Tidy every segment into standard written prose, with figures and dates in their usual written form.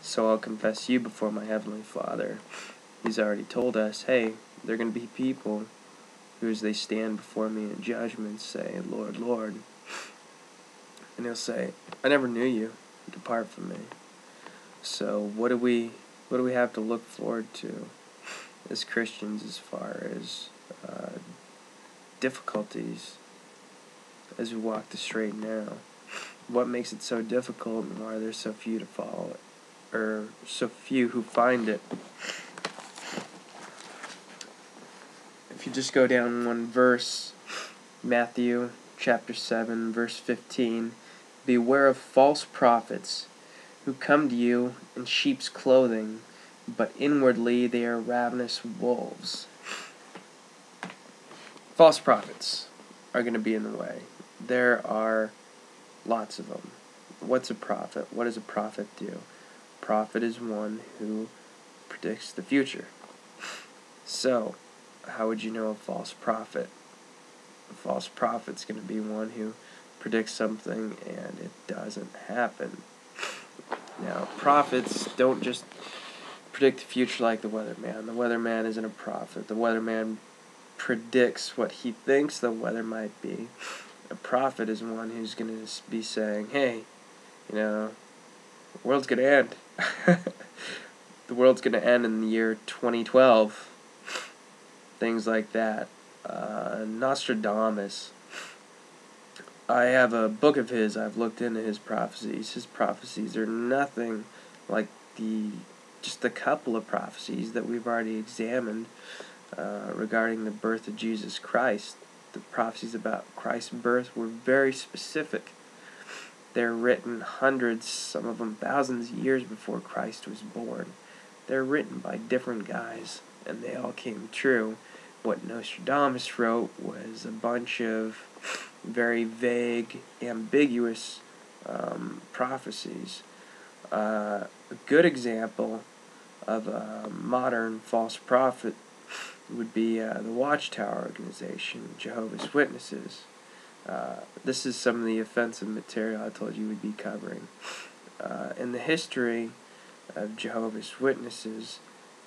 So I'll confess you before my Heavenly Father. He's already told us, hey, there are going to be people who, as they stand before me in judgment, say, Lord, Lord. And he'll say, I never knew you. Depart from me. So what do we have to look forward to as Christians as far as difficulties as we walk the straight and narrow? What makes it so difficult, and why there's so few to follow it, or so few who find it? If you just go down one verse, Matthew chapter 7, verse 15, beware of false prophets who come to you in sheep's clothing, but inwardly they are ravenous wolves. False prophets are going to be in the way. There are lots of them. What's a prophet? What does a prophet do? A prophet is one who predicts the future. So, how would you know a false prophet? A false prophet's going to be one who predicts something and it doesn't happen. Now, prophets don't just predict the future like the weatherman. The weatherman isn't a prophet. The weatherman predicts what he thinks the weather might be. A prophet is one who's going to be saying, hey, the world's going to end. The world's going to end in the year 2012. Things like that. Nostradamus. I have a book of his. I've looked into his prophecies. His prophecies are nothing like just a couple of prophecies that we've already examined regarding the birth of Jesus Christ. The prophecies about Christ's birth were very specific. They're written hundreds, some of them thousands of years before Christ was born. They're written by different guys, and they all came true. What Nostradamus wrote was a bunch of very vague, ambiguous prophecies. A good example of a modern false prophet would be the Watchtower organization, Jehovah's Witnesses. This is some of the offensive material I told you we'd be covering. In the history of Jehovah's Witnesses,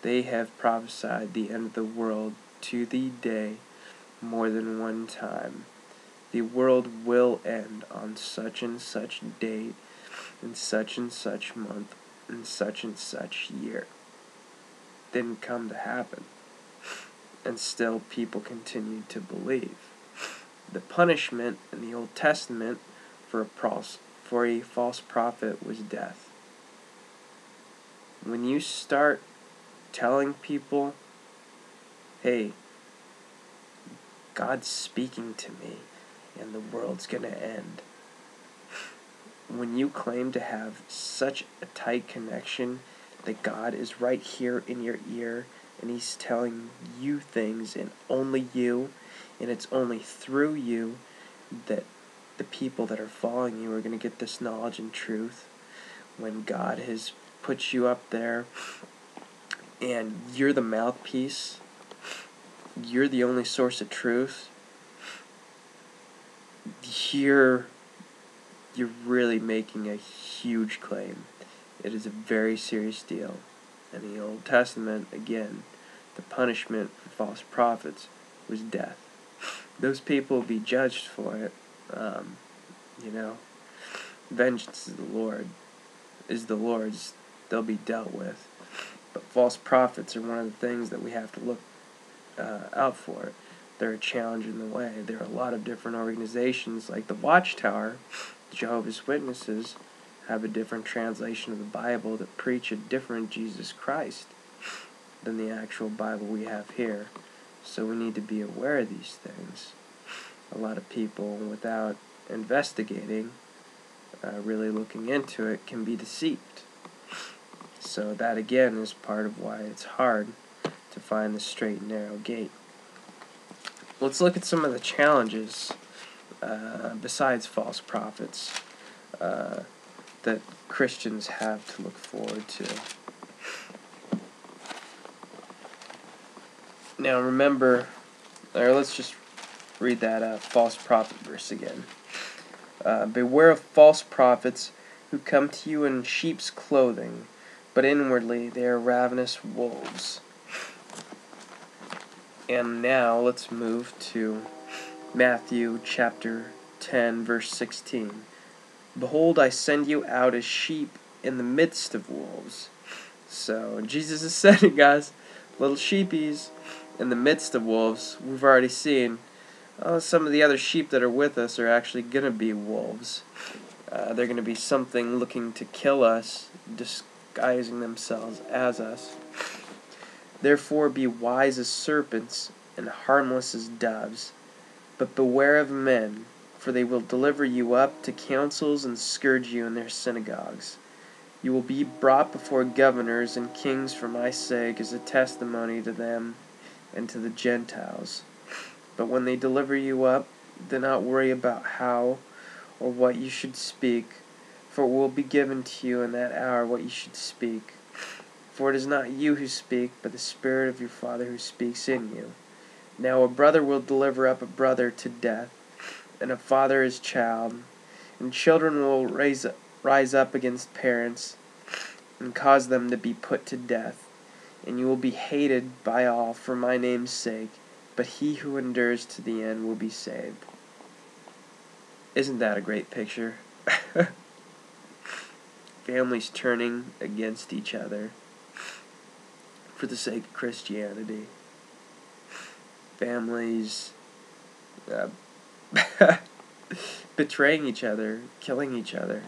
they have prophesied the end of the world to the day more than one time. The world will end on such and such date, in such and such month, in such and such year. Didn't come to happen. And still people continued to believe. The punishment in the Old Testament for a false prophet was death. When you start telling people, hey, God's speaking to me and the world's going to end, when you claim to have such a tight connection that God is right here in your ear and He's telling you things, and only you, and it's only through you that the people that are following you are going to get this knowledge and truth, when God has put you up there and you're the mouthpiece, you're the only source of truth, you're really making a huge claim. It is a very serious deal. In the Old Testament, again, the punishment for false prophets was death. Those people will be judged for it. Vengeance is the Lord's. They'll be dealt with. But false prophets are one of the things that we have to look out for. They're a challenge in the way. There are a lot of different organizations like the Watchtower, Jehovah's Witnesses, have a different translation of the Bible that preach a different Jesus Christ than the actual Bible we have here. So we need to be aware of these things. A lot of people, without investigating, really looking into it, can be deceived. So that again is part of why it's hard to find the straight and narrow gate. Let's look at some of the challenges besides false prophets that Christians have to look forward to. Now remember, or let's just read that false prophet verse again. Beware of false prophets who come to you in sheep's clothing, but inwardly they are ravenous wolves. And now let's move to Matthew chapter 10, verse 16. Behold, I send you out as sheep in the midst of wolves. So Jesus is sending us little sheepies in the midst of wolves. We've already seen some of the other sheep that are with us are actually going to be wolves. They're going to be something looking to kill us, disguising themselves as us. Therefore be wise as serpents and harmless as doves. But beware of men, for they will deliver you up to councils and scourge you in their synagogues. You will be brought before governors and kings for my sake as a testimony to them and to the Gentiles. But when they deliver you up, do not worry about how or what you should speak, for it will be given to you in that hour what you should speak. For it is not you who speak, but the Spirit of your Father who speaks in you. Now a brother will deliver up a brother to death, and a father his child, and children will rise up against parents, and cause them to be put to death. And you will be hated by all for my name's sake, but he who endures to the end will be saved. Isn't that a great picture? Families turning against each other for the sake of Christianity. Families betraying each other, killing each other.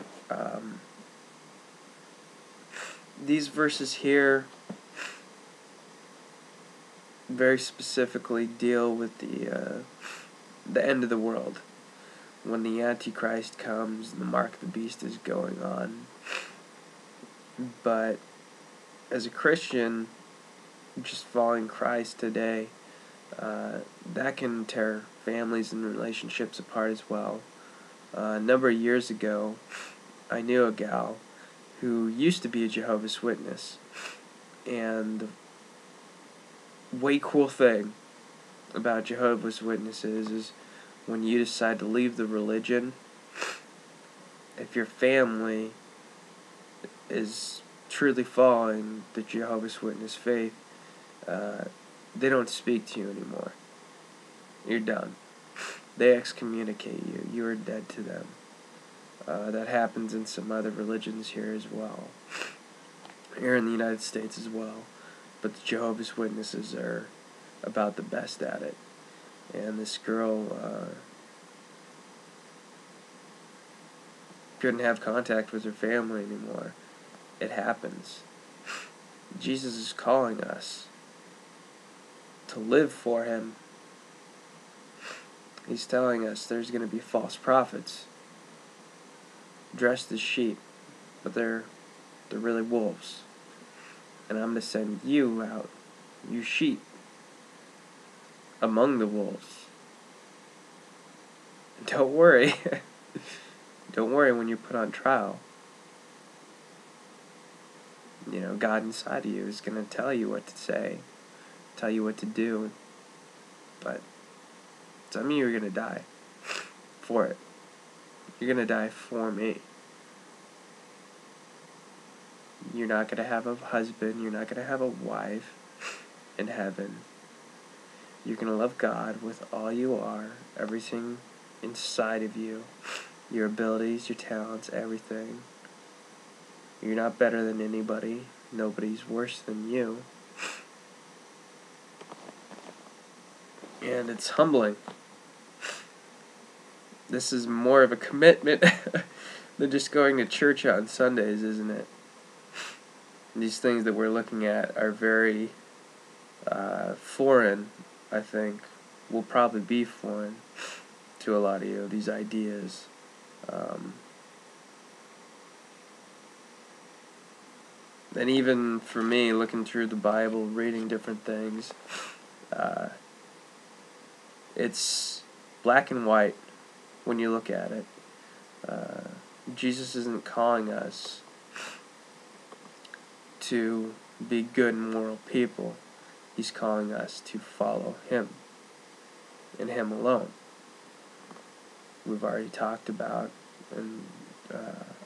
These verses here very specifically deal with the end of the world, when the Antichrist comes and the mark of the beast is going on. But as a Christian, just following Christ today, that can tear families and relationships apart as well. A number of years ago, I knew a gal who used to be a Jehovah's Witness, and the way cool thing about Jehovah's Witnesses is when you decide to leave the religion, if your family is truly following the Jehovah's Witness faith, they don't speak to you anymore. You're done. They excommunicate you. You are dead to them. That happens in some other religions here as well. Here in the United States as well. But the Jehovah's Witnesses are about the best at it. And this girl couldn't have contact with her family anymore. It happens. Jesus is calling us to live for Him. He's telling us there's going to be false prophets dressed as sheep, but they're really wolves. And I'm going to send you out, you sheep, among the wolves. Don't worry. Don't worry when you're put on trial. You know, God inside of you is going to tell you what to say, tell you what to do. But some of you are going to die for it. You're going to die for me. You're not going to have a husband. You're not going to have a wife in heaven. You're going to love God with all you are, everything inside of you, your abilities, your talents, everything. You're not better than anybody. Nobody's worse than you. And it's humbling. This is more of a commitment than just going to church on Sundays, isn't it? These things that we're looking at are very foreign, I think. Will probably be foreign to a lot of you, these ideas. And even for me, looking through the Bible, reading different things, it's black and white when you look at it. Jesus isn't calling us to be good and moral people. He's calling us to follow Him and Him alone. We've already talked about in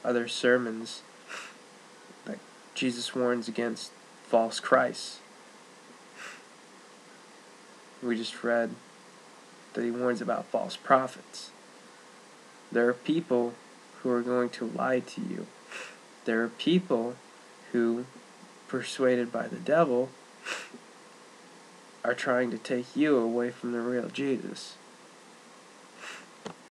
other sermons that Jesus warns against false Christs. We just read that he warns about false prophets. There are people who are going to lie to you. There are people who, persuaded by the devil, are trying to take you away from the real Jesus.